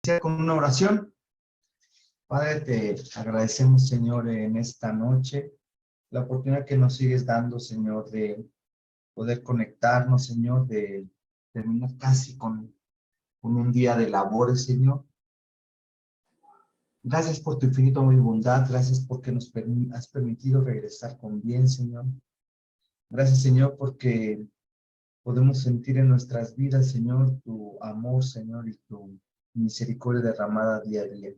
Iniciar con una oración. Padre, te agradecemos, Señor, en esta noche, la oportunidad que nos sigues dando, Señor, de poder conectarnos, Señor, de terminar casi con un día de labores, Señor. Gracias por tu infinito amor y bondad, gracias porque nos has permitido regresar con bien, Señor. Gracias, Señor, porque podemos sentir en nuestras vidas, Señor, tu amor, Señor, y tu misericordia derramada día a día.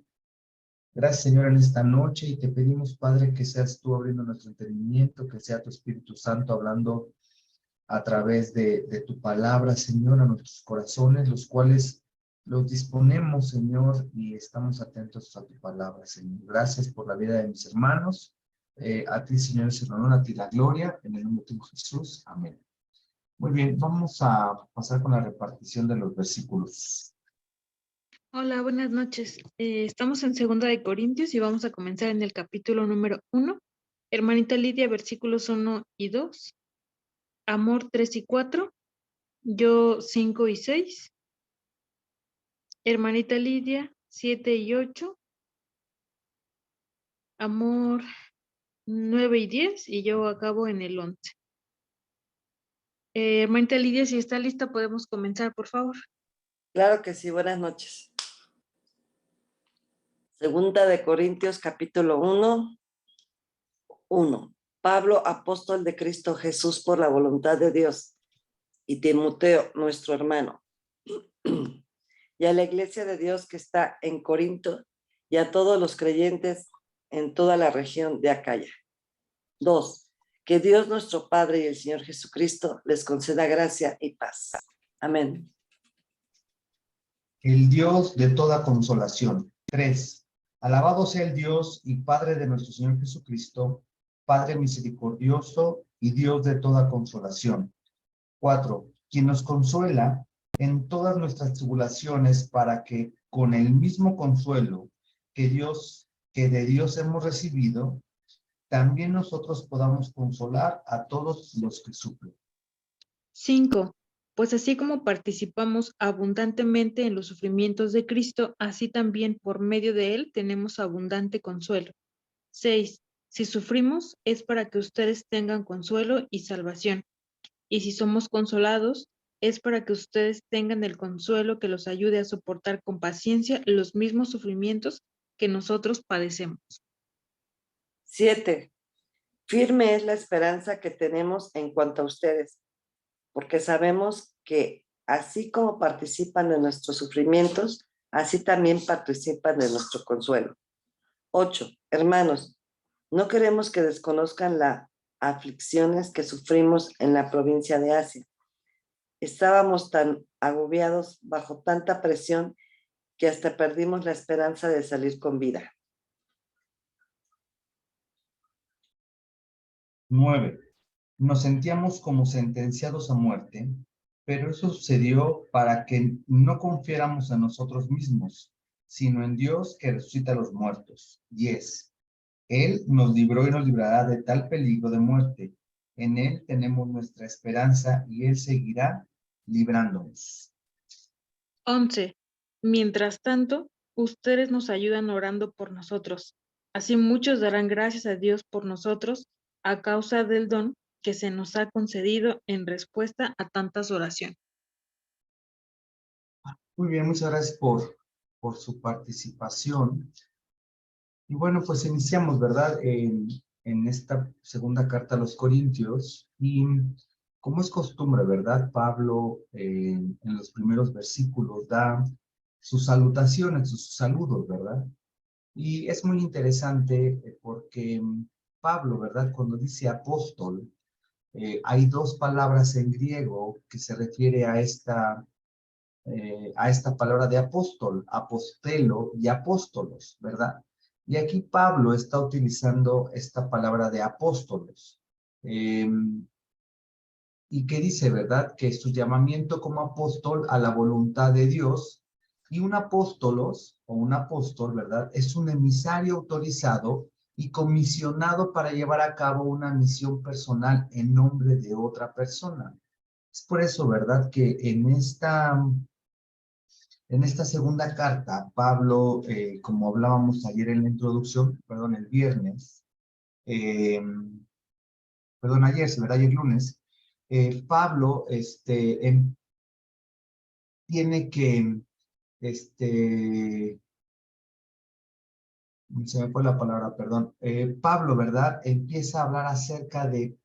Gracias, Señor, en esta noche, y te pedimos, Padre, que seas tú abriendo nuestro entendimiento, que sea tu Espíritu Santo hablando a través de tu palabra, Señor, a nuestros corazones, los cuales los disponemos, Señor, y estamos atentos a tu palabra, Señor. Gracias por la vida de mis hermanos. A ti, Señor, es el honor, a ti la gloria, en el nombre de Jesús. Amén. Muy bien, vamos a pasar con la repartición de los versículos. Hola, buenas noches. Estamos en 2 de Corintios y vamos a comenzar en el capítulo número 1. Hermanita Lidia, versículos 1 y 2. Amor 3 y 4. Yo 5 y 6. Hermanita Lidia 7 y 8. Amor 9 y 10. Y yo acabo en el 11. Hermanita Lidia, si está lista, podemos comenzar, por favor. Claro que sí, buenas noches. 2 de Corintios, capítulo 1. Pablo, apóstol de Cristo Jesús por la voluntad de Dios, y Timoteo, nuestro hermano, y a la iglesia de Dios que está en Corinto, y a todos los creyentes en toda la región de Acaya. 2. Que Dios nuestro Padre y el Señor Jesucristo les conceda gracia y paz. Amén. El Dios de toda consolación. 3. Alabado sea el Dios y Padre de nuestro Señor Jesucristo, Padre misericordioso y Dios de toda consolación. 4. Quien nos consuela en todas nuestras tribulaciones, para que con el mismo consuelo que de Dios hemos recibido, también nosotros podamos consolar a todos los que sufren. 5. Pues así como participamos abundantemente en los sufrimientos de Cristo, así también por medio de Él tenemos abundante consuelo. 6. Si sufrimos, es para que ustedes tengan consuelo y salvación. Y si somos consolados, es para que ustedes tengan el consuelo que los ayude a soportar con paciencia los mismos sufrimientos que nosotros padecemos. 7. Firme es la esperanza que tenemos en cuanto a ustedes, porque sabemos que así como participan de nuestros sufrimientos, así también participan de nuestro consuelo. 8. Hermanos, no queremos que desconozcan las aflicciones que sufrimos en la provincia de Asia. Estábamos tan agobiados bajo tanta presión que hasta perdimos la esperanza de salir con vida. 9. Nos sentíamos como sentenciados a muerte, pero eso sucedió para que no confiáramos en nosotros mismos, sino en Dios que resucita a los muertos. 10. Él nos libró y nos librará de tal peligro de muerte. En Él tenemos nuestra esperanza y Él seguirá librándonos. 11. Mientras tanto, ustedes nos ayudan orando por nosotros. Así muchos darán gracias a Dios por nosotros a causa del don que se nos ha concedido en respuesta a tantas oraciones. Muy bien, muchas gracias por su participación. Y bueno, pues iniciamos, ¿verdad? En esta segunda carta a los Corintios. Y como es costumbre, ¿verdad? Pablo en los primeros versículos da sus salutaciones, sus saludos, ¿verdad? Y es muy interesante porque Pablo, ¿verdad? Cuando dice apóstol, hay dos palabras en griego que se refiere a esta palabra de apóstol, apostelo y apóstolos, ¿verdad? Y aquí Pablo está utilizando esta palabra de apóstolos. Y que dice, ¿verdad? Que su llamamiento como apóstol a la voluntad de Dios, y un apóstolos o un apóstol, ¿verdad? Es un emisario autorizado y comisionado para llevar a cabo una misión personal en nombre de otra persona. Es por eso, ¿verdad? Que en En esta segunda carta, Pablo, como hablábamos ayer en la introducción, perdón, el viernes, perdón, ayer, se verá ayer lunes, Pablo tiene que, se me fue la palabra, perdón, Pablo, ¿verdad? Empieza a hablar acerca de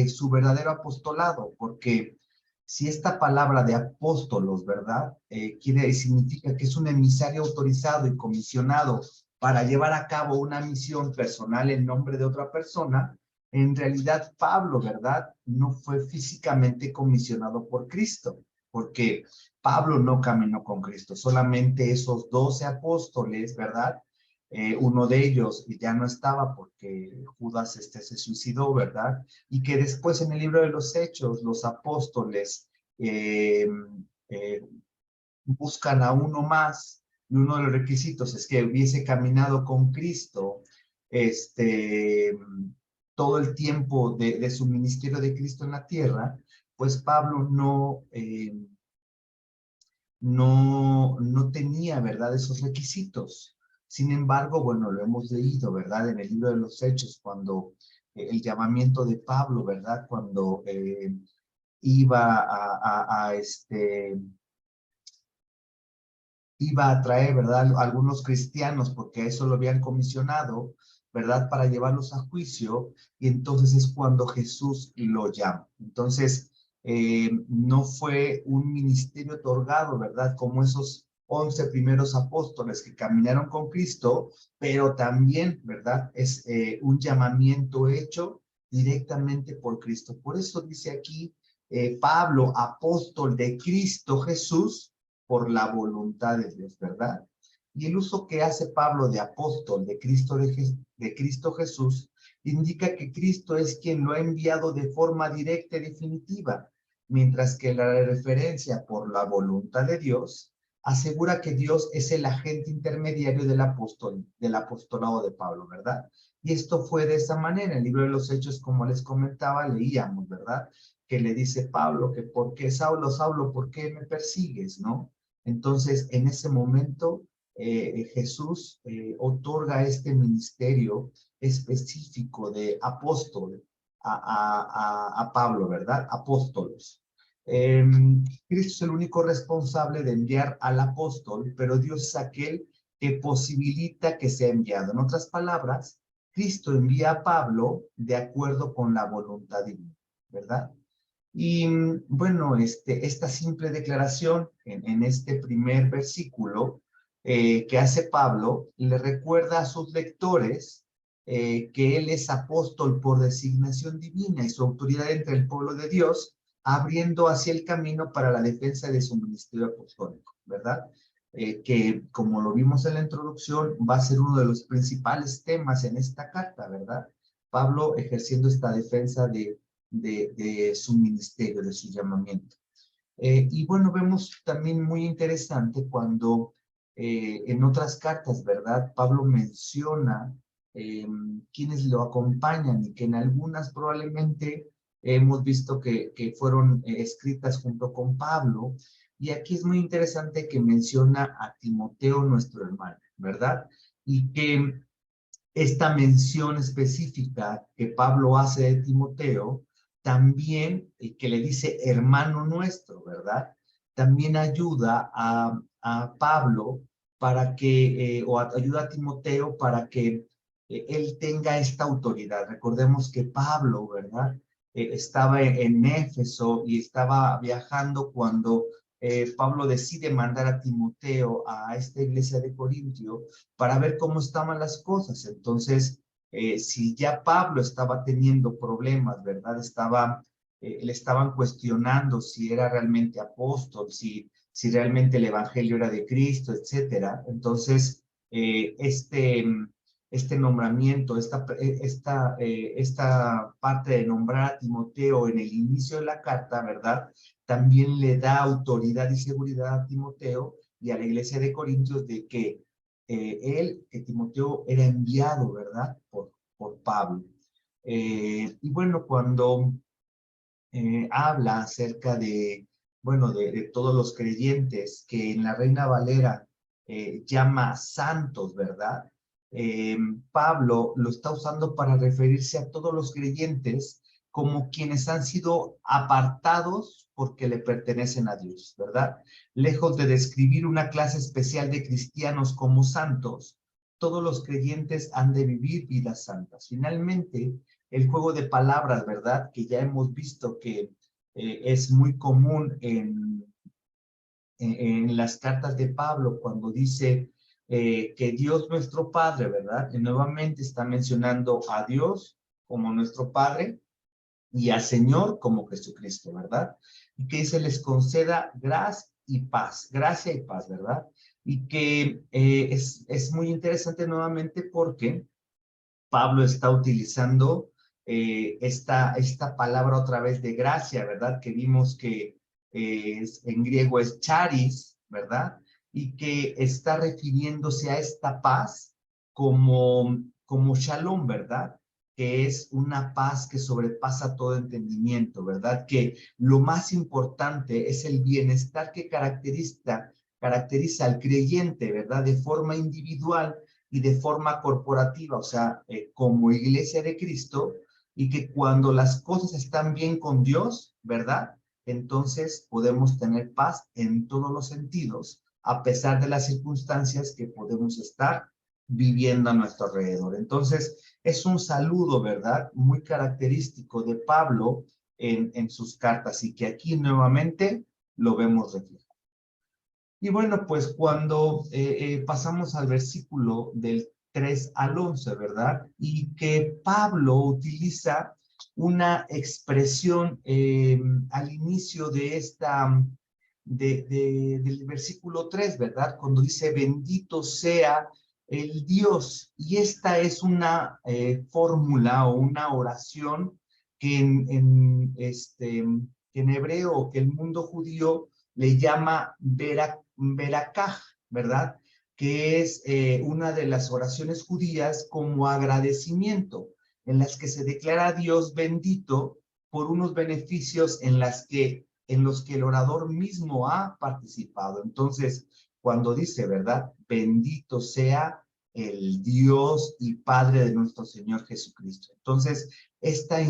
su verdadero apostolado, porque si esta palabra de apóstolos, ¿verdad? Significa que es un emisario autorizado y comisionado para llevar a cabo una misión personal en nombre de otra persona, en realidad Pablo, ¿verdad? No fue físicamente comisionado por Cristo, porque Pablo no caminó con Cristo, solamente esos 12 apóstoles, ¿verdad? Uno de ellos ya no estaba porque Judas se suicidó, ¿verdad? Y que después en el libro de los Hechos, los apóstoles eh, eh, buscan a uno más, y uno de los requisitos es que hubiese caminado con Cristo todo el tiempo de su ministerio de Cristo en la tierra, pues Pablo no tenía, ¿verdad?, esos requisitos. Sin embargo, bueno, lo hemos leído, ¿verdad?, en el libro de los Hechos, cuando el llamamiento de Pablo, ¿verdad?, cuando iba iba a traer, ¿verdad?, algunos cristianos, porque a eso lo habían comisionado, ¿verdad?, para llevarlos a juicio, y entonces es cuando Jesús lo llama. Entonces, no fue un ministerio otorgado, ¿verdad?, como esos 11 primeros apóstoles que caminaron con Cristo, pero también, ¿verdad?, es un llamamiento hecho directamente por Cristo. Por eso dice aquí Pablo, apóstol de Cristo Jesús, por la voluntad de Dios, ¿verdad? Y el uso que hace Pablo de apóstol de Cristo Jesús indica que Cristo es quien lo ha enviado de forma directa y definitiva, mientras que la referencia por la voluntad de Dios asegura que Dios es el agente intermediario del apostolado de Pablo, ¿verdad? Y esto fue de esa manera. En el libro de los Hechos, como les comentaba, leíamos, ¿verdad?, que le dice Pablo que ¿por qué Saulo, Saulo, por qué me persigues?, ¿no? Entonces, en ese momento, Jesús otorga este ministerio específico de apóstol a Pablo, ¿verdad? Apóstolos. Cristo es el único responsable de enviar al apóstol, pero Dios es aquel que posibilita que sea enviado. En otras palabras, Cristo envía a Pablo de acuerdo con la voluntad divina, ¿verdad? Y bueno, esta simple declaración en este primer versículo que hace Pablo, le recuerda a sus lectores que él es apóstol por designación divina y su autoridad entre el pueblo de Dios, abriendo hacia el camino para la defensa de su ministerio apostólico, ¿verdad? Que como lo vimos en la introducción, va a ser uno de los principales temas en esta carta, ¿verdad? Pablo ejerciendo esta defensa de su ministerio, de su llamamiento. Y bueno, vemos también muy interesante cuando en otras cartas, ¿verdad?, Pablo menciona quienes lo acompañan y que en algunas probablemente hemos visto que fueron escritas junto con Pablo. Y aquí es muy interesante que menciona a Timoteo, nuestro hermano, ¿verdad? Y que esta mención específica que Pablo hace de Timoteo, también que le dice hermano nuestro, ¿verdad? También ayuda a Pablo para que, o ayuda a Timoteo para que él tenga esta autoridad. Recordemos que Pablo, ¿verdad? Estaba en Éfeso y estaba viajando cuando Pablo decide mandar a Timoteo a esta iglesia de Corintio para ver cómo estaban las cosas. Entonces, si ya Pablo estaba teniendo problemas, ¿verdad? Le estaban cuestionando si era realmente apóstol, si realmente el evangelio era de Cristo, etcétera. Entonces, este nombramiento, esta parte de nombrar a Timoteo en el inicio de la carta, ¿verdad?, también le da autoridad y seguridad a Timoteo y a la iglesia de Corintios de que Timoteo era enviado, ¿verdad?, por Pablo. Y bueno, cuando habla acerca de bueno, de todos los creyentes, que en la Reina Valera llama santos, ¿verdad? Pablo lo está usando para referirse a todos los creyentes como quienes han sido apartados porque le pertenecen a Dios, ¿verdad? Lejos de describir una clase especial de cristianos como santos, todos los creyentes han de vivir vidas santas. Finalmente, el juego de palabras, ¿verdad? Que ya hemos visto que es muy común en las cartas de Pablo cuando dice que Dios nuestro Padre, ¿verdad? Y nuevamente está mencionando a Dios como nuestro Padre y al Señor como Jesucristo, ¿verdad? Y que se les conceda gracia y paz, ¿verdad? Y que es muy interesante nuevamente porque Pablo está utilizando esta palabra otra vez de gracia, ¿verdad? Que vimos que en griego es charis, ¿verdad? Y que está refiriéndose a esta paz como shalom, ¿verdad? Que es una paz que sobrepasa todo entendimiento, ¿verdad? Que lo más importante es el bienestar que caracteriza al creyente, ¿verdad? De forma individual y de forma corporativa, o sea, como iglesia de Cristo, y que cuando las cosas están bien con Dios, ¿verdad? Entonces podemos tener paz en todos los sentidos, a pesar de las circunstancias que podemos estar viviendo a nuestro alrededor. Entonces, es un saludo, ¿verdad? Muy característico de Pablo en sus cartas y que aquí nuevamente lo vemos reflejado. Y bueno, pues cuando pasamos al versículo del 3 al 11, ¿verdad? Y que Pablo utiliza una expresión al inicio de del versículo 3, ¿verdad? Cuando dice, bendito sea el Dios. Y esta es una fórmula o una oración que en hebreo, que el mundo judío le llama Berakaj, ¿verdad? Que es una de las oraciones judías como agradecimiento, en las que se declara a Dios bendito por unos beneficios en los que el orador mismo ha participado. Entonces, cuando dice, ¿verdad? Bendito sea el Dios y Padre de nuestro Señor Jesucristo. Entonces, esta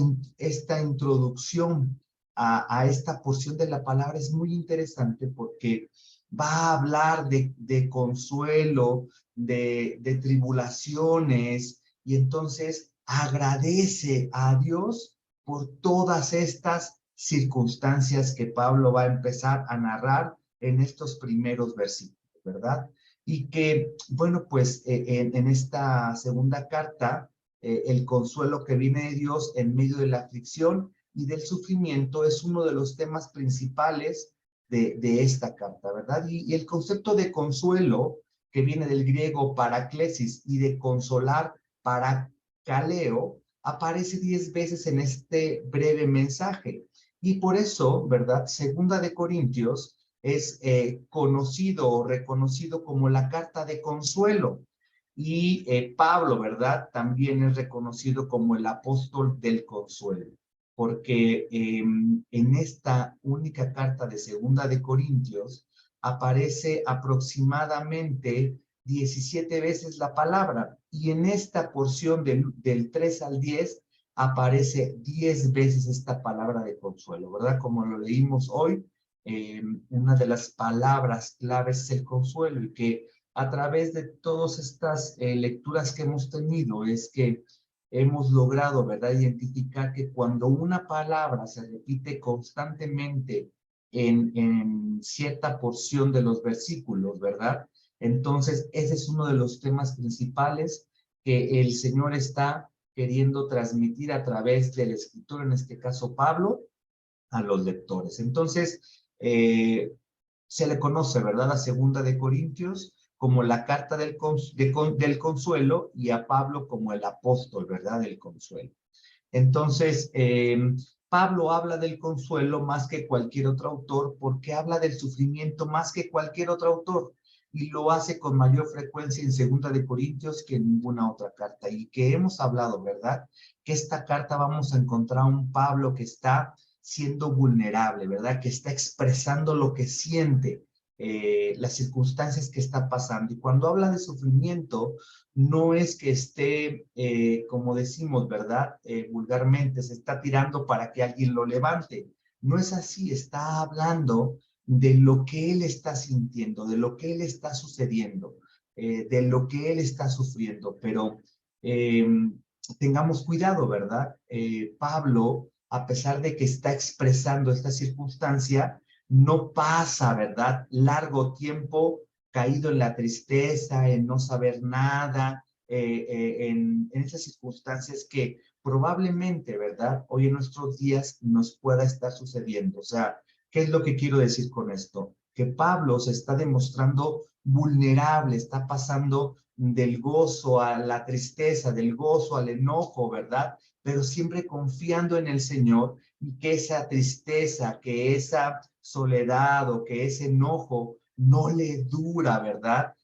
introducción a esta porción de la palabra es muy interesante porque va a hablar de consuelo, de tribulaciones, y entonces agradece a Dios por todas estas circunstancias que Pablo va a empezar a narrar en estos primeros versículos, ¿verdad? Y que, bueno, pues en esta segunda carta, el consuelo que viene de Dios en medio de la aflicción y del sufrimiento es uno de los temas principales de esta carta, ¿verdad? Y el concepto de consuelo, que viene del griego paraklesis, y de consolar, parakaleo, aparece 10 veces en este breve mensaje. Y por eso, ¿verdad? Segunda de Corintios es conocido o reconocido como la carta de consuelo. Y Pablo, ¿verdad? También es reconocido como el apóstol del consuelo, porque en esta única carta de Segunda de Corintios aparece aproximadamente 17 veces la palabra, y en esta porción del 3 al 10 aparece 10 veces esta palabra de consuelo, ¿verdad? Como lo leímos hoy, una de las palabras claves es el consuelo, y que a través de todas estas lecturas que hemos tenido es que hemos logrado, ¿verdad?, identificar que cuando una palabra se repite constantemente en cierta porción de los versículos, ¿verdad? Entonces, ese es uno de los temas principales que el Señor está queriendo transmitir a través del escritor, en este caso Pablo, a los lectores. Entonces, se le conoce, ¿verdad?, a Segunda de Corintios como la carta del consuelo, y a Pablo como el apóstol, ¿verdad?, del consuelo. Entonces, Pablo habla del consuelo más que cualquier otro autor, porque habla del sufrimiento más que cualquier otro autor, y lo hace con mayor frecuencia en Segunda de Corintios que en ninguna otra carta. Y que hemos hablado, ¿verdad?, que esta carta vamos a encontrar un Pablo que está siendo vulnerable, ¿verdad? Que está expresando lo que siente, las circunstancias que está pasando. Y cuando habla de sufrimiento, no es que esté, como decimos, ¿verdad? Vulgarmente, se está tirando para que alguien lo levante. No es así, está hablando de lo que él está sintiendo, de lo que él está sucediendo, de lo que él está sufriendo. Pero tengamos cuidado, ¿verdad? Pablo, a pesar de que está expresando esta circunstancia, no pasa, ¿verdad? Largo tiempo caído en la tristeza, en no saber nada, en esas circunstancias que probablemente, ¿verdad? Hoy en nuestros días nos pueda estar sucediendo. O sea, ¿qué es lo que quiero decir con esto? Que Pablo se está demostrando vulnerable, está pasando del gozo a la tristeza, del gozo al enojo, ¿verdad? Pero siempre confiando en el Señor, y que esa tristeza, que esa soledad o que ese enojo no le dura, ¿verdad?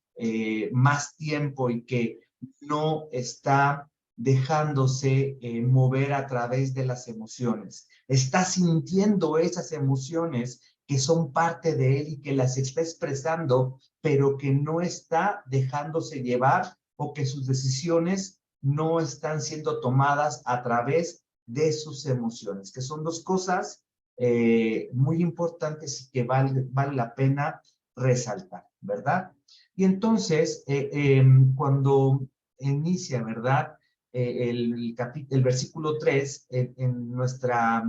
Más tiempo, y que no está dejándose mover a través de las emociones. Está sintiendo esas emociones que son parte de él y que las está expresando, pero que no está dejándose llevar, o que sus decisiones no están siendo tomadas a través de sus emociones, que son dos cosas muy importantes y que vale la pena resaltar, ¿verdad? Y entonces, cuando inicia, ¿verdad? El versículo 3, en nuestra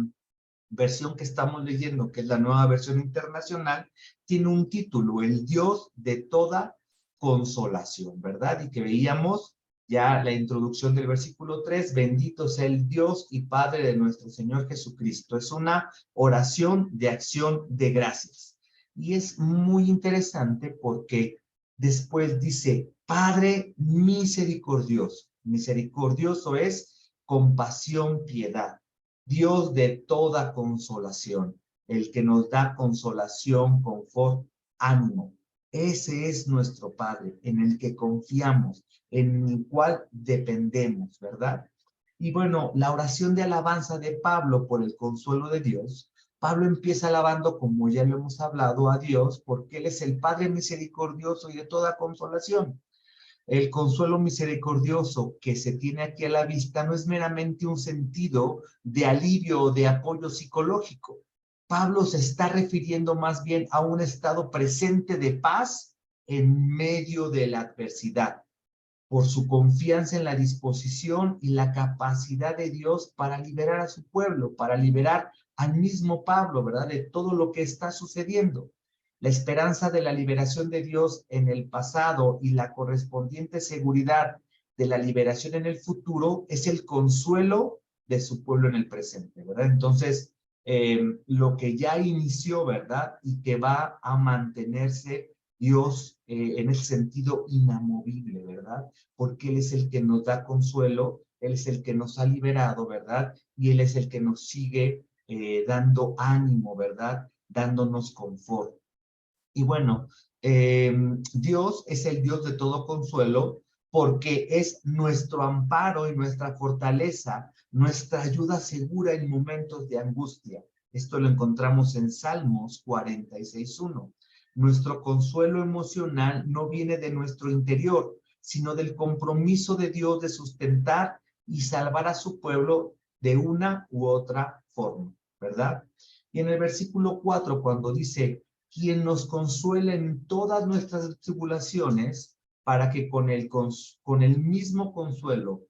versión que estamos leyendo, que es la Nueva Versión Internacional, tiene un título: el Dios de toda consolación, ¿verdad? Y que veíamos ya la introducción del versículo 3, bendito sea el Dios y Padre de nuestro Señor Jesucristo. Es una oración de acción de gracias. Y es muy interesante porque después dice, Padre misericordioso. Misericordioso es compasión, piedad. Dios de toda consolación, el que nos da consolación, confort, ánimo. Ese es nuestro Padre, en el que confiamos, en el cual dependemos, ¿verdad? Y bueno, la oración de alabanza de Pablo por el consuelo de Dios. Pablo empieza alabando, como ya lo hemos hablado, a Dios, porque Él es el Padre misericordioso y de toda consolación. El consuelo misericordioso que se tiene aquí a la vista no es meramente un sentido de alivio o de apoyo psicológico. Pablo se está refiriendo más bien a un estado presente de paz en medio de la adversidad, por su confianza en la disposición y la capacidad de Dios para liberar a su pueblo, para liberar al mismo Pablo, ¿verdad? De todo lo que está sucediendo. La esperanza de la liberación de Dios en el pasado y la correspondiente seguridad de la liberación en el futuro es el consuelo de su pueblo en el presente, ¿verdad? Entonces, lo que ya inició, ¿verdad? Y que va a mantenerse Dios en ese sentido inamovible, ¿verdad? Porque Él es el que nos da consuelo, Él es el que nos ha liberado, ¿verdad? Y Él es el que nos sigue dando ánimo, ¿verdad? Dándonos confort. Y bueno, Dios es el Dios de todo consuelo, porque es nuestro amparo y nuestra fortaleza, nuestra ayuda segura en momentos de angustia. Esto lo encontramos en Salmos 46:1. Nuestro consuelo emocional no viene de nuestro interior, sino del compromiso de Dios de sustentar y salvar a su pueblo de una u otra forma, ¿verdad? Y en el versículo 4, cuando dice, quien nos consuela en todas nuestras tribulaciones, para que con el mismo consuelo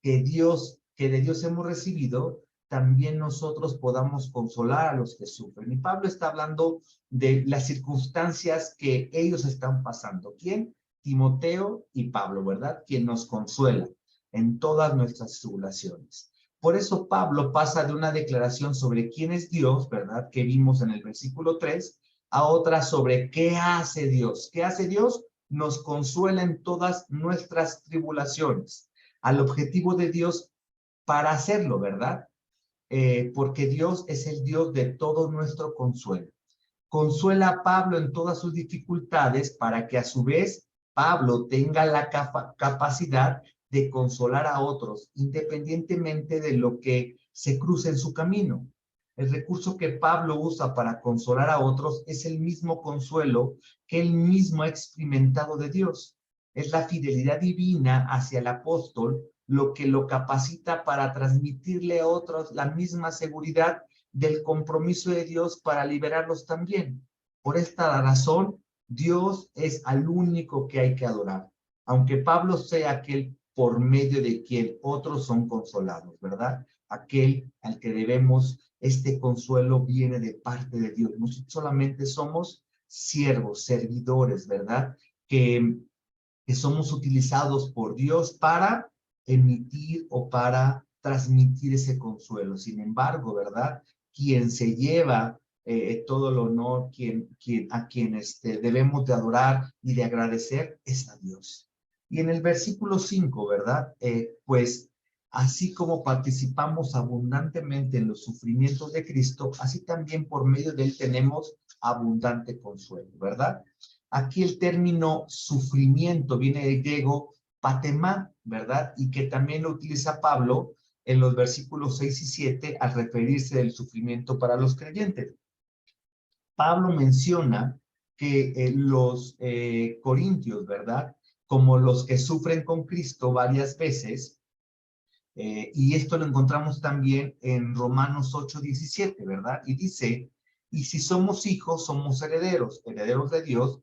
que de Dios hemos recibido, también nosotros podamos consolar a los que sufren. Y Pablo está hablando de las circunstancias que ellos están pasando. ¿Quién? Timoteo y Pablo, ¿verdad? Quien nos consuela en todas nuestras tribulaciones. Por eso Pablo pasa de una declaración sobre quién es Dios, ¿verdad? Que vimos en el versículo 3, a otra sobre qué hace Dios. ¿Qué hace Dios? Nos consuela en todas nuestras tribulaciones. Al objetivo de Dios para hacerlo, ¿verdad? Porque Dios es el Dios de todo nuestro consuelo. Consuela a Pablo en todas sus dificultades para que a su vez Pablo tenga la capacidad de consolar a otros, independientemente de lo que se cruce en su camino. El recurso que Pablo usa para consolar a otros es el mismo consuelo que él mismo ha experimentado de Dios. Es la fidelidad divina hacia el apóstol lo que lo capacita para transmitirle a otros la misma seguridad del compromiso de Dios para liberarlos también. Por esta razón, Dios es al único que hay que adorar, aunque Pablo sea aquel por medio de quien otros son consolados, ¿verdad? Aquel al que debemos este consuelo viene de parte de Dios. Nosotros solamente somos siervos, servidores, ¿verdad? Que somos utilizados por Dios para emitir o para transmitir ese consuelo. Sin embargo, ¿verdad? Quien se lleva todo el honor, a quien debemos de adorar y de agradecer es a Dios. Y en el versículo 5, ¿verdad? Pues así como participamos abundantemente en los sufrimientos de Cristo, así también por medio de él tenemos abundante consuelo, ¿verdad? Aquí el término sufrimiento viene del griego patemá, ¿verdad? Y que también lo utiliza Pablo en los versículos 6 y 7 al referirse del sufrimiento para los creyentes. Pablo menciona que los corintios, ¿verdad? Como los que sufren con Cristo varias veces, y esto lo encontramos también en Romanos 8:17, ¿verdad? Y dice, y si somos hijos, somos herederos, herederos de Dios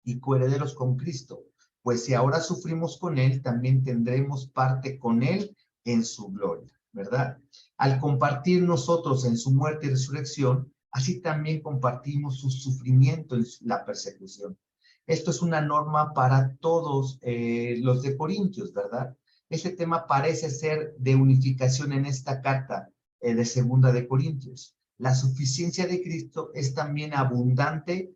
y coherederos con Cristo, pues si ahora sufrimos con él, también tendremos parte con él en su gloria, ¿verdad? Al compartir nosotros en su muerte y resurrección, así también compartimos su sufrimiento en la persecución. Esto es una norma para todos los de Corintios, ¿verdad? Este tema parece ser de unificación en esta carta de Segunda de Corintios. La suficiencia de Cristo es también abundante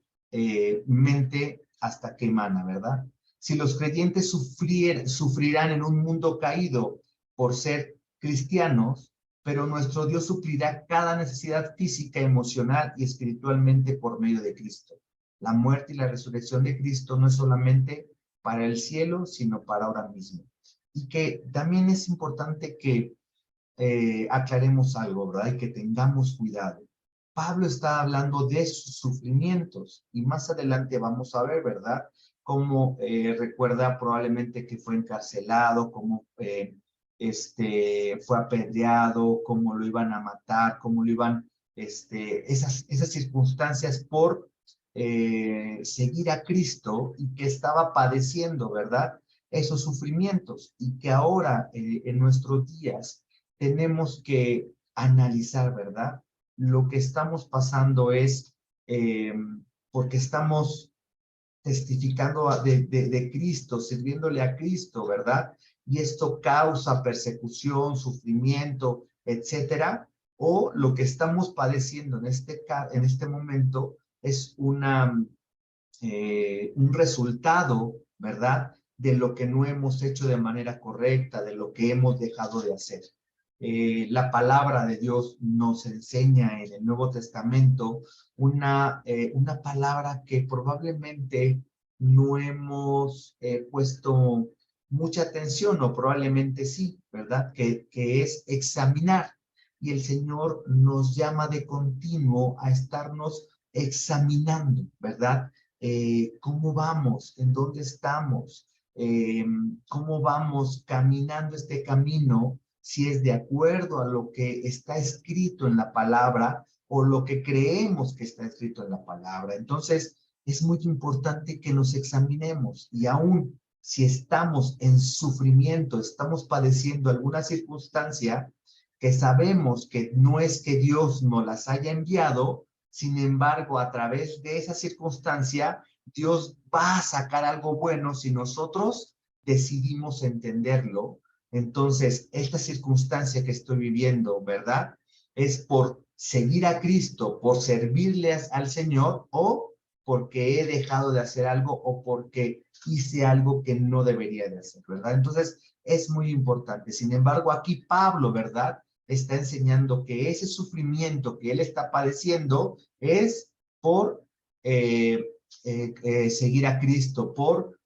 mente hasta que emana, ¿verdad? Si los creyentes sufrirán en un mundo caído por ser cristianos, pero nuestro Dios suplirá cada necesidad física, emocional y espiritualmente por medio de Cristo. La muerte y la resurrección de Cristo no es solamente para el cielo, sino para ahora mismo. Y que también es importante que aclaremos algo, ¿verdad? Y que tengamos cuidado. Pablo está hablando de sus sufrimientos y más adelante vamos a ver, ¿verdad? Cómo recuerda probablemente que fue encarcelado, cómo fue apedreado, cómo lo iban a matar, cómo lo iban, esas circunstancias por seguir a Cristo y que estaba padeciendo, ¿verdad? Esos sufrimientos y que ahora en nuestros días tenemos que analizar, ¿verdad? Lo que estamos pasando es porque estamos testificando de Cristo, sirviéndole a Cristo, ¿verdad? Y esto causa persecución, sufrimiento, etcétera, o lo que estamos padeciendo en este momento es un resultado, ¿verdad? De lo que no hemos hecho de manera correcta, de lo que hemos dejado de hacer. La palabra de Dios nos enseña en el Nuevo Testamento una palabra que probablemente no hemos puesto mucha atención, o probablemente sí, ¿verdad? Que es examinar. Y el Señor nos llama de continuo a estarnos examinando, ¿verdad? ¿Cómo vamos? ¿En dónde estamos? ¿Cómo vamos caminando este camino? Si es de acuerdo a lo que está escrito en la palabra o lo que creemos que está escrito en la palabra. Entonces, es muy importante que nos examinemos y aún si estamos en sufrimiento, estamos padeciendo alguna circunstancia que sabemos que no es que Dios nos las haya enviado, sin embargo, a través de esa circunstancia, Dios va a sacar algo bueno si nosotros decidimos entenderlo. Entonces, esta circunstancia que estoy viviendo, ¿verdad? Es por seguir a Cristo, por servirle al Señor, o porque he dejado de hacer algo, o porque hice algo que no debería de hacer, ¿verdad? Entonces, es muy importante. Sin embargo, aquí Pablo, ¿verdad? Está enseñando que ese sufrimiento que él está padeciendo es por seguir a Cristo, por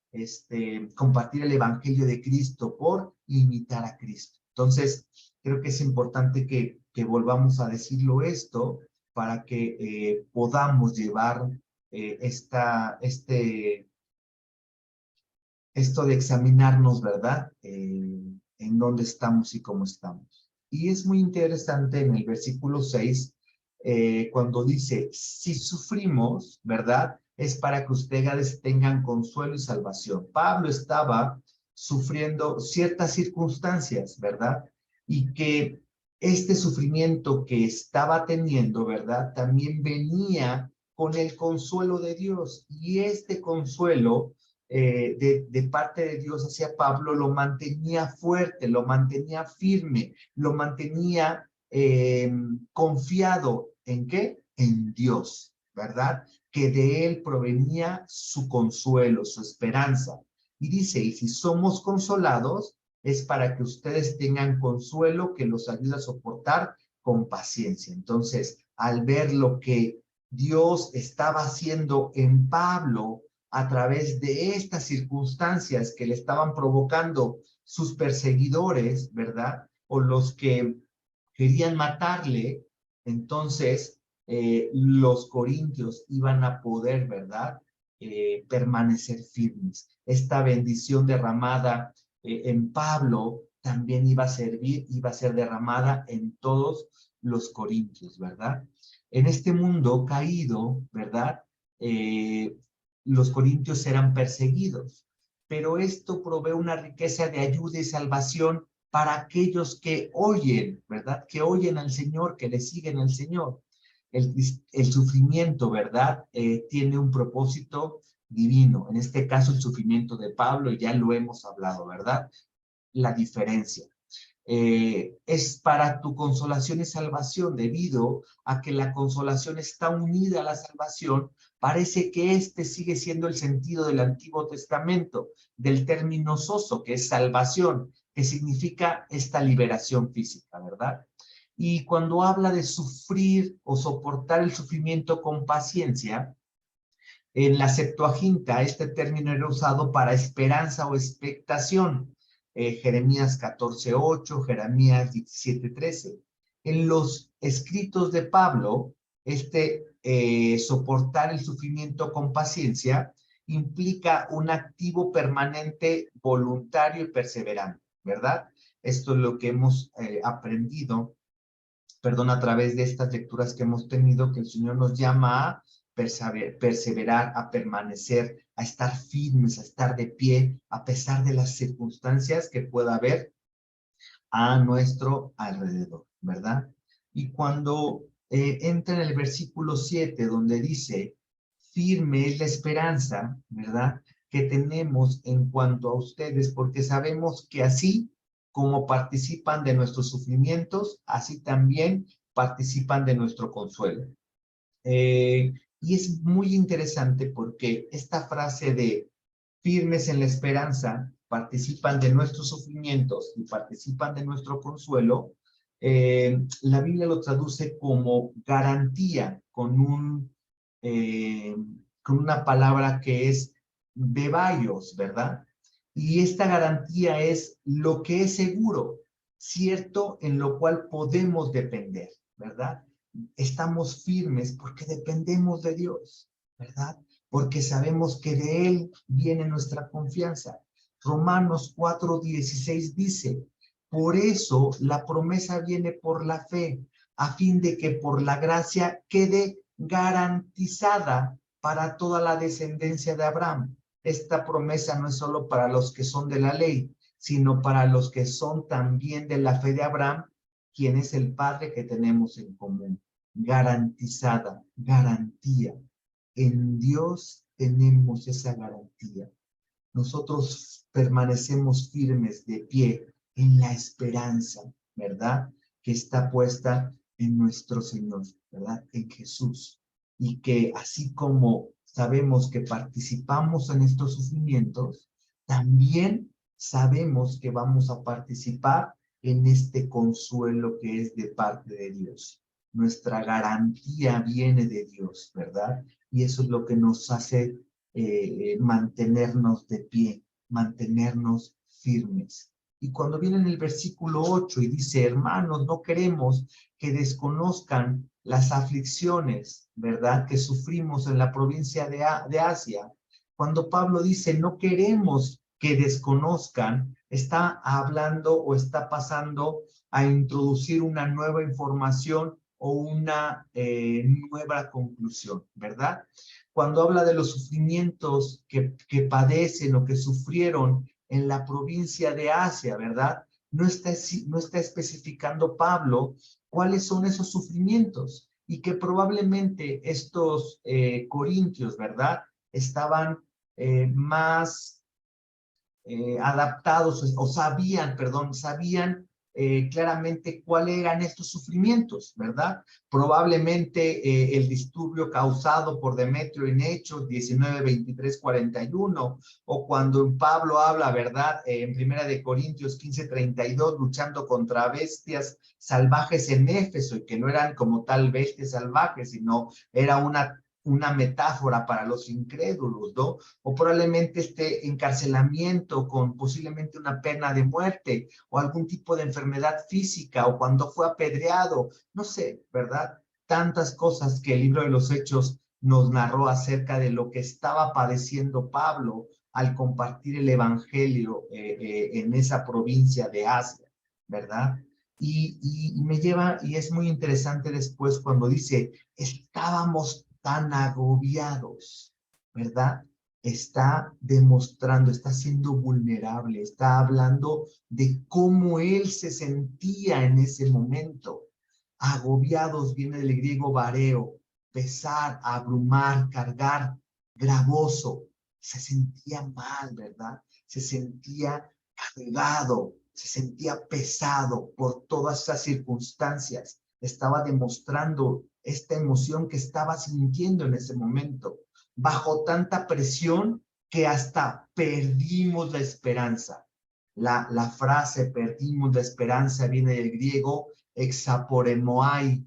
compartir el evangelio de Cristo, por imitar a Cristo. Entonces, creo que es importante que que volvamos a decirlo esto para que podamos llevar esto de examinarnos, ¿verdad? En dónde estamos y cómo estamos. Y es muy interesante en el versículo 6, cuando dice, si sufrimos, ¿verdad? Es para que ustedes tengan consuelo y salvación. Pablo estaba sufriendo ciertas circunstancias, ¿verdad? Y que este sufrimiento que estaba teniendo, ¿verdad? También venía con el consuelo de Dios. Y este consuelo de parte de Dios hacia Pablo lo mantenía fuerte, lo mantenía firme, lo mantenía confiado. ¿En qué? En Dios, ¿verdad? Que de él provenía su consuelo, su esperanza. Y dice, y si somos consolados, es para que ustedes tengan consuelo que los ayude a soportar con paciencia. Entonces, al ver lo que Dios estaba haciendo en Pablo, a través de estas circunstancias que le estaban provocando sus perseguidores, ¿verdad? O los que querían matarle, entonces los corintios iban a poder, ¿verdad? Permanecer firmes. Esta bendición derramada en Pablo también iba a servir, iba a ser derramada en todos los corintios, ¿verdad? En este mundo caído, ¿verdad? Los corintios eran perseguidos, pero esto provee una riqueza de ayuda y salvación para aquellos que oyen, ¿verdad? Que oyen al Señor, que le siguen al Señor. El sufrimiento, ¿verdad? Tiene un propósito divino. En este caso, el sufrimiento de Pablo, ya lo hemos hablado, ¿verdad? La diferencia. Es para tu consolación y salvación, debido a que la consolación está unida a la salvación. Parece que este sigue siendo el sentido del Antiguo Testamento, del término sozo, que es salvación, que significa esta liberación física, ¿verdad? Y cuando habla de sufrir o soportar el sufrimiento con paciencia, en la Septuaginta este término era usado para esperanza o expectación. Jeremías 14:8, Jeremías 17:13. En los escritos de Pablo, soportar el sufrimiento con paciencia implica un activo permanente, voluntario y perseverante, ¿verdad? Esto es lo que hemos aprendido, perdón, a través de estas lecturas que hemos tenido, que el Señor nos llama a perseverar, a permanecer, a estar firmes, a estar de pie, a pesar de las circunstancias que pueda haber a nuestro alrededor, ¿verdad? Y cuando entra en el versículo 7, donde dice, firme es la esperanza, ¿verdad? Que tenemos en cuanto a ustedes, porque sabemos que así como participan de nuestros sufrimientos, así también participan de nuestro consuelo. Y es muy interesante porque esta frase de firmes en la esperanza, participan de nuestros sufrimientos y participan de nuestro consuelo, la Biblia lo traduce como garantía, con una palabra que es bebaios, ¿verdad? Y esta garantía es lo que es seguro, cierto, en lo cual podemos depender, ¿verdad? Estamos firmes porque dependemos de Dios, ¿verdad? Porque sabemos que de Él viene nuestra confianza. Romanos 4:16 dice, por eso la promesa viene por la fe, a fin de que por la gracia quede garantizada para toda la descendencia de Abraham. Esta promesa no es solo para los que son de la ley, sino para los que son también de la fe de Abraham, quien es el Padre que tenemos en común. Garantizada, garantía. En Dios tenemos esa garantía. Nosotros permanecemos firmes de pie en la esperanza, ¿verdad? Que está puesta en nuestro Señor, ¿verdad? En Jesús. Y que así como sabemos que participamos en estos sufrimientos, también sabemos que vamos a participar en este consuelo que es de parte de Dios. Nuestra garantía viene de Dios, ¿verdad? Y eso es lo que nos hace mantenernos de pie, mantenernos firmes. Y cuando viene en el versículo 8 y dice, hermanos, no queremos que desconozcan las aflicciones, ¿verdad?, que sufrimos en la provincia de Asia. Cuando Pablo dice, no queremos que desconozcan, está hablando o está pasando a introducir una nueva información o una nueva conclusión, ¿verdad? Cuando habla de los sufrimientos que padecen o que sufrieron en la provincia de Asia, ¿verdad? No está especificando Pablo cuáles son esos sufrimientos y que probablemente estos corintios, ¿verdad?, estaban más adaptados o sabían claramente cuáles eran estos sufrimientos, ¿verdad? Probablemente el disturbio causado por Demetrio en Hechos 19, 23, 41, o cuando Pablo habla, ¿verdad? En Primera de Corintios 15, 32, luchando contra bestias salvajes en Éfeso, y que no eran como tal bestias salvajes, sino era una metáfora para los incrédulos, ¿no? O probablemente este encarcelamiento con posiblemente una pena de muerte o algún tipo de enfermedad física o cuando fue apedreado, no sé, ¿verdad? Tantas cosas que el libro de los Hechos nos narró acerca de lo que estaba padeciendo Pablo al compartir el evangelio en esa provincia de Asia, ¿verdad? Y me lleva, y es muy interesante después cuando dice, estábamos tan agobiados, ¿verdad? Está demostrando, está siendo vulnerable, está hablando de cómo él se sentía en ese momento. Agobiados viene del griego vareo, pesar, abrumar, cargar, gravoso. Se sentía mal, ¿verdad? Se sentía cargado, se sentía pesado por todas esas circunstancias. Estaba demostrando esta emoción que estaba sintiendo en ese momento, bajo tanta presión que hasta perdimos la esperanza. La frase perdimos la esperanza viene del griego exaporemoai,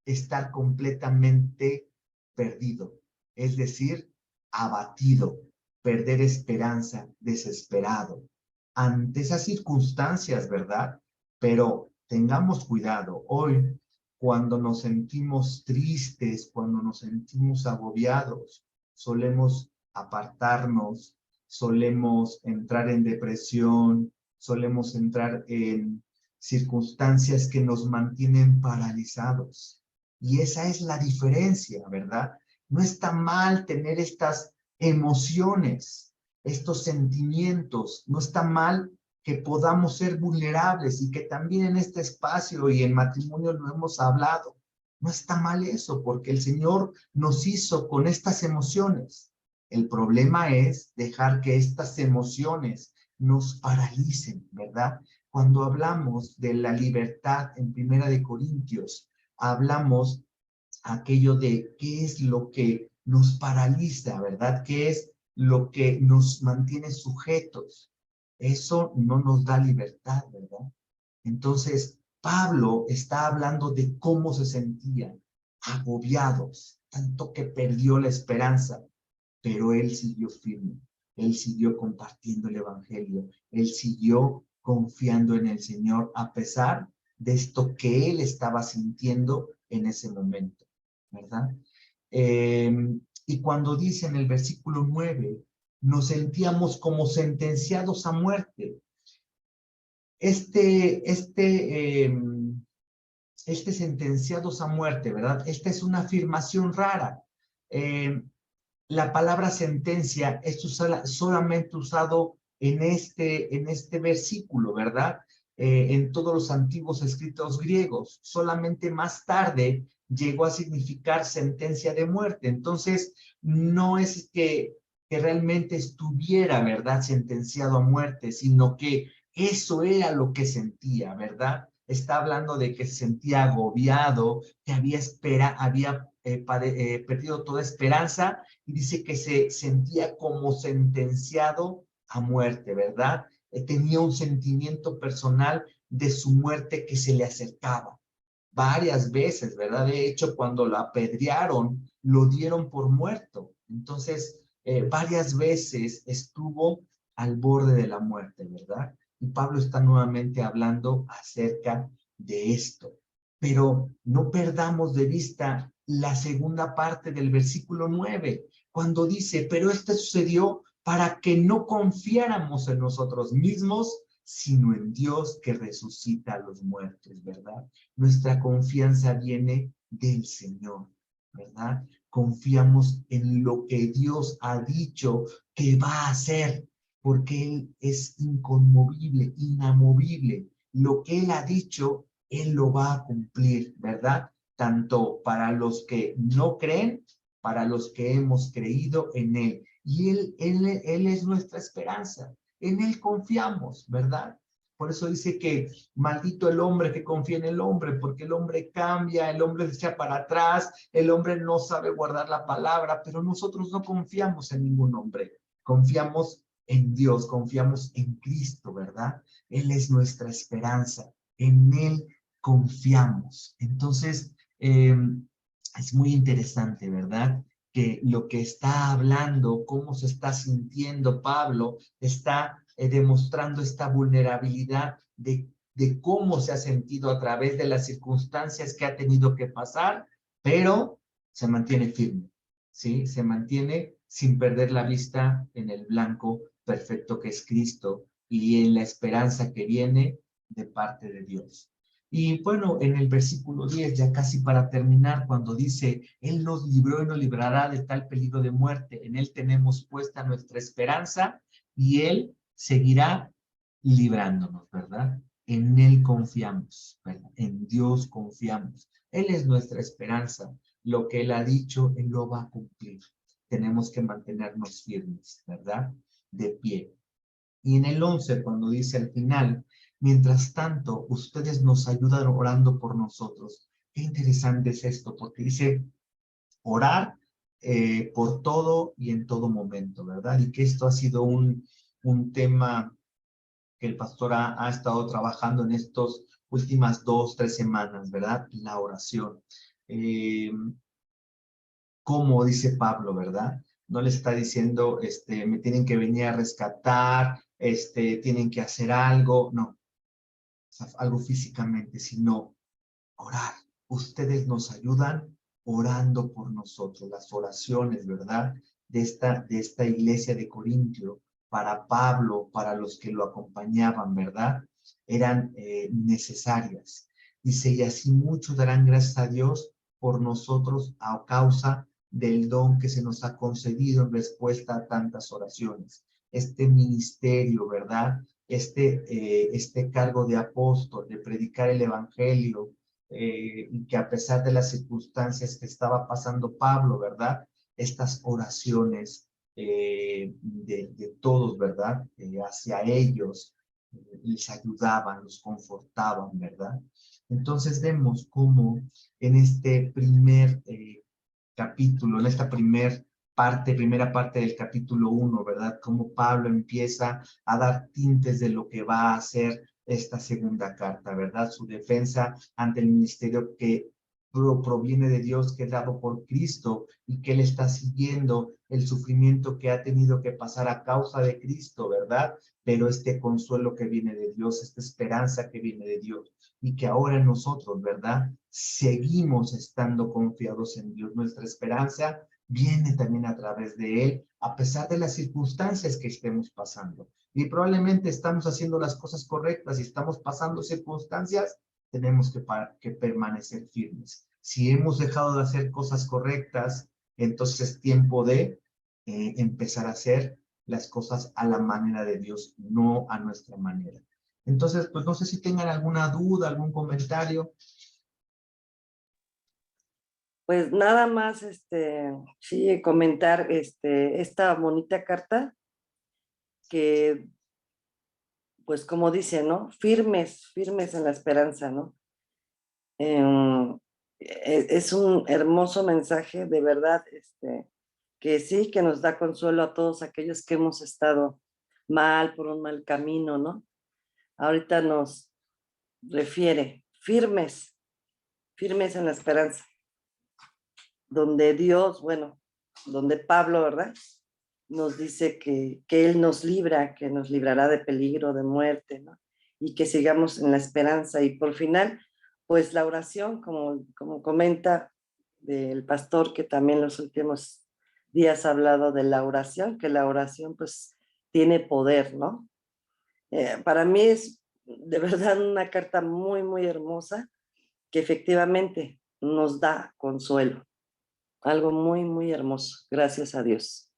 estar completamente perdido, es decir, abatido, perder esperanza, desesperado ante esas circunstancias, ¿verdad? Pero tengamos cuidado, hoy cuando nos sentimos tristes, cuando nos sentimos agobiados, solemos apartarnos, solemos entrar en depresión, solemos entrar en circunstancias que nos mantienen paralizados. Y esa es la diferencia, ¿verdad? No está mal tener estas emociones, estos sentimientos, no está mal que podamos ser vulnerables y que también en este espacio y en matrimonio lo hemos hablado. No está mal eso, porque el Señor nos hizo con estas emociones. El problema es dejar que estas emociones nos paralicen, ¿verdad? Cuando hablamos de la libertad en Primera de Corintios, hablamos aquello de qué es lo que nos paraliza, ¿verdad? ¿Qué es lo que nos mantiene sujetos? Eso no nos da libertad, ¿verdad? Entonces, Pablo está hablando de cómo se sentían, agobiados, tanto que perdió la esperanza, pero él siguió firme, él siguió compartiendo el evangelio, él siguió confiando en el Señor a pesar de esto que él estaba sintiendo en ese momento, ¿verdad? Y cuando dice en el versículo 9, nos sentíamos como sentenciados a muerte. Este sentenciados a muerte, ¿verdad? Esta es una afirmación rara. La palabra sentencia es solamente usado en este versículo, ¿verdad? En todos los antiguos escritos griegos. Solamente más tarde llegó a significar sentencia de muerte. Entonces, no es que realmente estuviera, ¿verdad?, sentenciado a muerte, sino que eso era lo que sentía, ¿verdad? Está hablando de que se sentía agobiado, que había perdido toda esperanza, y dice que se sentía como sentenciado a muerte, ¿verdad? Tenía un sentimiento personal de su muerte que se le acercaba varias veces, ¿verdad? De hecho, cuando lo apedrearon, lo dieron por muerto. Entonces, varias veces estuvo al borde de la muerte, ¿verdad? Y Pablo está nuevamente hablando acerca de esto. Pero no perdamos de vista la segunda parte del versículo 9, cuando dice, pero esto sucedió para que no confiáramos en nosotros mismos, sino en Dios que resucita a los muertos, ¿verdad? Nuestra confianza viene del Señor, ¿verdad? Confiamos en lo que Dios ha dicho que va a hacer, porque Él es inconmovible, inamovible. Lo que Él ha dicho, Él lo va a cumplir, ¿verdad? Tanto para los que no creen, para los que hemos creído en Él. Y Él es nuestra esperanza. En Él confiamos, ¿verdad? Por eso dice que maldito el hombre que confía en el hombre, porque el hombre cambia, el hombre se echa para atrás, el hombre no sabe guardar la palabra, pero nosotros no confiamos en ningún hombre. Confiamos en Dios, confiamos en Cristo, ¿verdad? Él es nuestra esperanza, en Él confiamos. Entonces, es muy interesante, ¿verdad? Que lo que está hablando, cómo se está sintiendo Pablo, está demostrando esta vulnerabilidad de cómo se ha sentido a través de las circunstancias que ha tenido que pasar, pero se mantiene firme, ¿sí? Se mantiene sin perder la vista en el blanco perfecto que es Cristo y en la esperanza que viene de parte de Dios. Y bueno, en el versículo 10, ya casi para terminar, cuando dice, Él nos libró y nos librará de tal peligro de muerte, en Él tenemos puesta nuestra esperanza y Él seguirá librándonos, ¿verdad? En Él confiamos, ¿verdad? En Dios confiamos. Él es nuestra esperanza. Lo que Él ha dicho, Él lo va a cumplir. Tenemos que mantenernos firmes, ¿verdad? De pie. Y en el 11, cuando dice al final, mientras tanto, ustedes nos ayudan orando por nosotros. Qué interesante es esto, porque dice orar por todo y en todo momento, ¿verdad? Y que esto ha sido un tema que el pastor ha estado trabajando en estas últimas 2, 3 semanas, ¿verdad? La oración. Como dice Pablo, ¿verdad? No le está diciendo, me tienen que venir a rescatar, tienen que hacer algo, no, o sea, algo físicamente, sino orar. Ustedes nos ayudan orando por nosotros, las oraciones, ¿verdad? De esta iglesia de Corintio, para Pablo, para los que lo acompañaban, ¿verdad? Eran necesarias. Dice, y así muchos darán gracias a Dios por nosotros a causa del don que se nos ha concedido en respuesta a tantas oraciones. Este ministerio, ¿verdad? Este cargo de apóstol, de predicar el evangelio, y que a pesar de las circunstancias que estaba pasando Pablo, ¿verdad? Estas oraciones de todos, ¿verdad? Hacia ellos, les ayudaban, los confortaban, ¿verdad? Entonces vemos cómo en este primer capítulo, en esta primera parte del capítulo 1, ¿verdad? Cómo Pablo empieza a dar tintes de lo que va a hacer esta segunda carta, ¿verdad? Su defensa ante el ministerio que proviene de Dios, que es dado por Cristo, y que él está siguiendo el sufrimiento que ha tenido que pasar a causa de Cristo, ¿verdad? Pero este consuelo que viene de Dios, esta esperanza que viene de Dios, y que ahora nosotros, ¿verdad? Seguimos estando confiados en Dios. Nuestra esperanza viene también a través de Él, a pesar de las circunstancias que estemos pasando. Y probablemente estamos haciendo las cosas correctas y estamos pasando circunstancias, tenemos que permanecer firmes. Si hemos dejado de hacer cosas correctas, entonces es tiempo de empezar a hacer las cosas a la manera de Dios, no a nuestra manera. Entonces, pues no sé si tengan alguna duda, algún comentario. Pues nada más, sí, comentar esta bonita carta que, pues como dice, ¿no? Firmes en la esperanza, ¿no? Es un hermoso mensaje, de verdad, que sí, que nos da consuelo a todos aquellos que hemos estado mal, por un mal camino, ¿no? Ahorita nos refiere, firmes en la esperanza, donde Dios, bueno, donde Pablo, ¿verdad? nos dice que Él nos libra, que nos librará de peligro, de muerte, ¿no? Y que sigamos en la esperanza. Y por final, pues la oración, como comenta del pastor que también los últimos días ha hablado de la oración, que la oración pues tiene poder, ¿no? Para mí es de verdad una carta muy, muy hermosa que efectivamente nos da consuelo. Algo muy, muy hermoso. Gracias a Dios.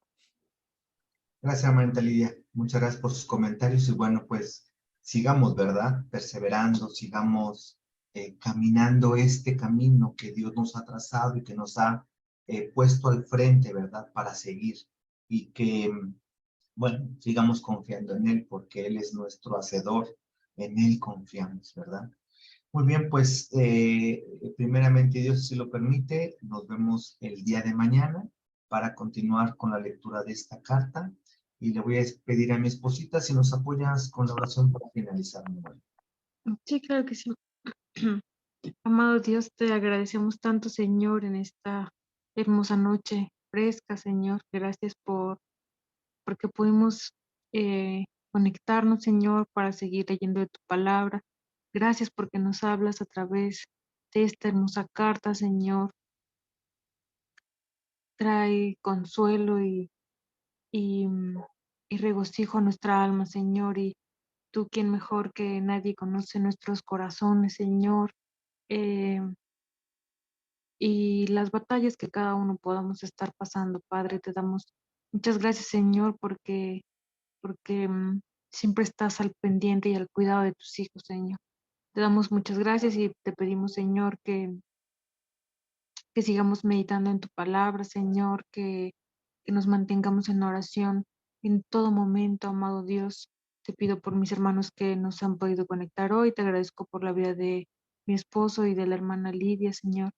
Gracias, hermanita Lidia. Muchas gracias por sus comentarios y bueno, pues sigamos, ¿verdad? Perseverando, sigamos caminando este camino que Dios nos ha trazado y que nos ha puesto al frente, ¿verdad? Para seguir y que, bueno, sigamos confiando en Él porque Él es nuestro hacedor, en Él confiamos, ¿verdad? Muy bien, pues primeramente Dios, si lo permite, nos vemos el día de mañana para continuar con la lectura de esta carta y le voy a pedir a mi esposita si nos apoyas con la oración para finalizar. Mi amor. Sí, claro que sí. Amado Dios, te agradecemos tanto, Señor, en esta hermosa noche fresca, Señor. Gracias porque pudimos conectarnos, Señor, para seguir leyendo de tu palabra. Gracias porque nos hablas a través de esta hermosa carta, Señor. Trae consuelo y, y regocijo a nuestra alma, Señor. Y tú, quien mejor que nadie conoce nuestros corazones, Señor. Eh, y las batallas que cada uno podamos estar pasando, Padre, te damos muchas gracias, Señor, porque siempre estás al pendiente y al cuidado de tus hijos, Señor. Te damos muchas gracias y te pedimos, Señor, que sigamos meditando en tu palabra, Señor, que nos mantengamos en oración en todo momento, amado Dios. Te pido por mis hermanos que nos han podido conectar hoy. Te agradezco por la vida de mi esposo y de la hermana Lidia, Señor.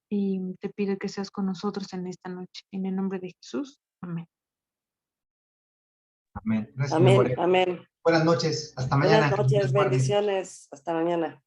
Y te pido que seas con nosotros en esta noche. En el nombre de Jesús. Amén. Amén. Gracias, mi amor. Amén, amén. Buenas noches. Hasta Buenas mañana. Que Dios noches, guarde. bendiciones. Hasta mañana.